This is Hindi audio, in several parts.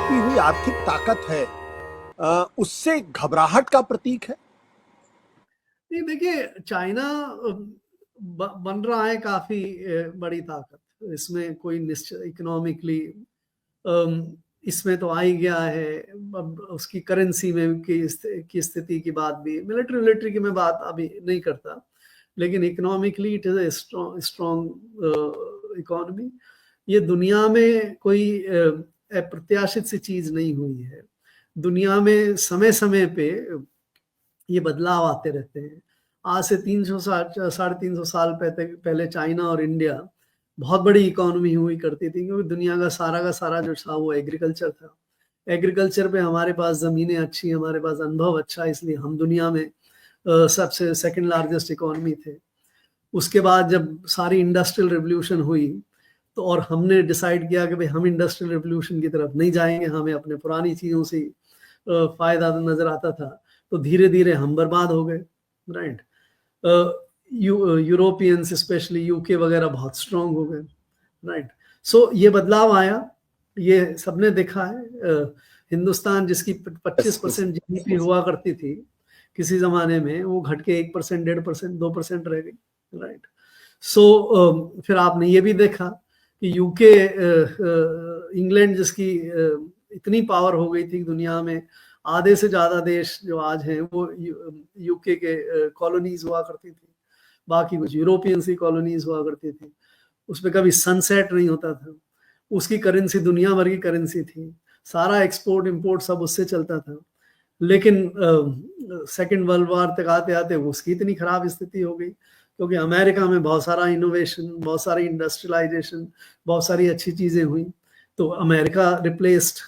छिपी हुई आर्थिक ताकत है, उससे घबराहट का प्रतीक है? नहीं, देखिए, चाइना बन रहा है काफी बड़ी ताकत। इसमें कोई निश्चित इकोनॉमिकली इसमें तो आ ही गया है। अब उसकी करेंसी में की स्थिति की बात भी, मिलिट्री की मैं बात अभी नहीं करता, लेकिन economically it is a strong economy. ये दुनिया में कोई अप्रत्याशित सी चीज नहीं हुई है। दुनिया में समय समय पे ये बदलाव आते रहते हैं। आज से 300 साल पहले चाइना और इंडिया बहुत बड़ी इकोनॉमी हुई करती थी, क्योंकि दुनिया का सारा जो था वो एग्रीकल्चर था। एग्रीकल्चर पे हमारे पास ज़मीनें अच्छी, हमारे पास अनुभव अच्छा, इसलिए हम दुनिया में सबसे सेकंड लार्जेस्ट इकोनॉमी थे। उसके बाद जब सारी इंडस्ट्रियल रिवोल्यूशन हुई, तो और हमने डिसाइड किया कि भाई हम इंडस्ट्रियल रिवोल्यूशन की तरफ नहीं जाएंगे, हमें अपने पुरानी चीज़ों से फ़ायदा नज़र आता था, तो धीरे धीरे हम बर्बाद हो गए, राइट। यूरोपियंस स्पेशली यूके वगैरह बहुत स्ट्रांग हो गए, राइट। सो ये बदलाव आया, ये सबने देखा है। हिंदुस्तान जिसकी 25% जीडीपी हुआ करती थी किसी जमाने में, वो घट के 1%, 1.5%, 2% रह गई, राइट। सो फिर आपने ये भी देखा कि यूके, इंग्लैंड जिसकी इतनी पावर हो गई थी दुनिया में, आधे से ज्यादा देश जो आज हैं वो यूके के कॉलोनीज हुआ करती थी, बाकी कुछ यूरोपियंस की कॉलोनीज हुआ करती थी। उसमें कभी सनसेट नहीं होता था। उसकी करेंसी दुनिया भर की करेंसी थी, सारा एक्सपोर्ट इंपोर्ट सब उससे चलता था। लेकिन सेकेंड वर्ल्ड वॉर तक आते आते उसकी इतनी खराब स्थिति हो गई, क्योंकि अमेरिका में बहुत सारा इनोवेशन, बहुत सारी इंडस्ट्रियलाइजेशन, बहुत सारी अच्छी चीजें हुई, तो अमेरिका रिप्लेस्ड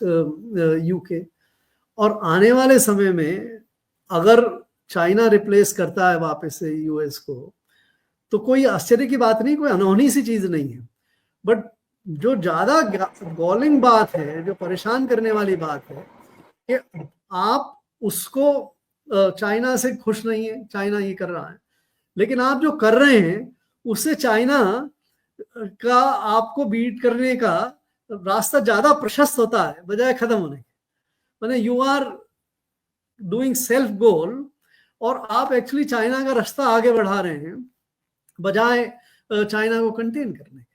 यूके। और आने वाले समय में अगर चाइना रिप्लेस करता है वापस से यूएस को, तो कोई आश्चर्य की बात नहीं, कोई अनहोनी सी चीज नहीं है। बट जो ज्यादा गॉलिंग बात है, जो परेशान करने वाली बात है, कि आप उसको, चाइना से खुश नहीं है, चाइना ये कर रहा है, लेकिन आप जो कर रहे हैं उससे चाइना का आपको बीट करने का रास्ता ज्यादा प्रशस्त होता है बजाय खत्म होने के। माने you are doing self goal, और आप एक्चुअली चाइना का रास्ता आगे बढ़ा रहे हैं बजाय चाइना को कंटेन करने के।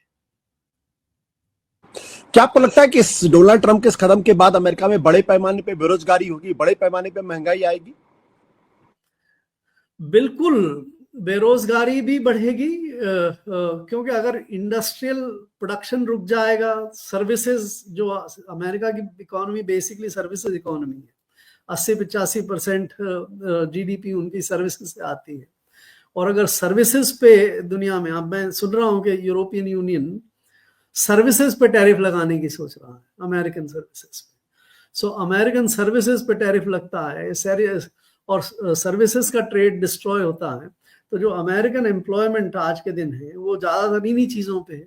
क्या आपको लगता है कि इस डोनाल्ड ट्रंप के इस कदम के बाद अमेरिका में बड़े पैमाने पे बेरोजगारी होगी, बड़े पैमाने पे महंगाई आएगी? बिल्कुल, बेरोजगारी भी बढ़ेगी, क्योंकि अगर इंडस्ट्रियल प्रोडक्शन रुक जाएगा, सर्विसेज, जो अमेरिका की इकोनॉमी बेसिकली सर्विसेज इकोनॉमी है, 80-85% जीडीपी उनकी सर्विसेज से आती है। और अगर सर्विसेज पे दुनिया में, अब मैं सुन रहा हूं कि यूरोपियन यूनियन सर्विसेज पे टैरिफ लगाने की सोच रहा है, अमेरिकन सर्विसेज पे। सो अमेरिकन सर्विसेज पे टैरिफ लगता है, और सर्विसेज का ट्रेड डिस्ट्रॉय होता है, तो जो अमेरिकन एम्प्लॉयमेंट आज के दिन है वो ज्यादातर इन्हीं चीजों पे है।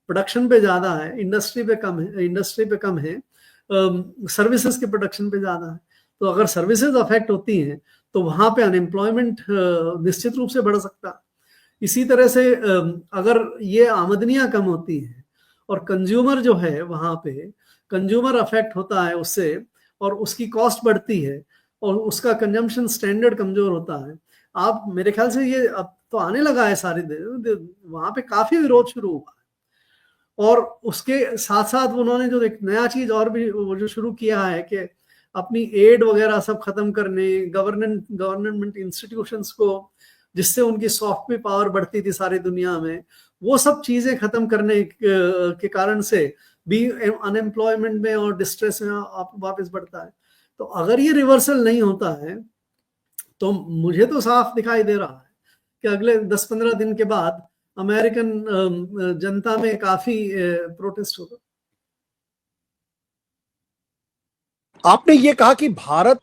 प्रोडक्शन पे ज्यादा है, इंडस्ट्री पे कम है, सर्विसेज के प्रोडक्शन पे ज्यादा है। तो अगर सर्विसेज अफेक्ट होती हैं तो वहां पे अनएम्प्लॉयमेंट निश्चित रूप से बढ़ सकता है। इसी तरह से अगर ये आमदनियां कम होती हैं और कंज्यूमर जो है वहां पे, कंज्यूमर अफेक्ट होता है उससे, और उसकी कॉस्ट बढ़ती है और उसका कंजम्पशन स्टैंडर्ड कमजोर होता है। आप, मेरे ख्याल से ये अब तो आने लगा है सारे वहां पे काफी विरोध शुरू हुआ है। और उसके साथ साथ उन्होंने जो एक नया चीज और भी वो जो शुरू किया है कि अपनी एड वगैरह सब खत्म करने, गवर्नमेंट इंस्टीट्यूशंस को, जिससे उनकी सॉफ्ट पावर बढ़ती थी सारी दुनिया में, वो सब चीजें खत्म करने के कारण से भी अनएम्प्लॉयमेंट में और डिस्ट्रेस में वापस बढ़ता है। तो अगर ये रिवर्सल नहीं होता है, तो मुझे तो साफ दिखाई दे रहा है कि अगले 10-15 दिन के बाद अमेरिकन जनता में काफी प्रोटेस्ट होगा। आपने ये कहा कि भारत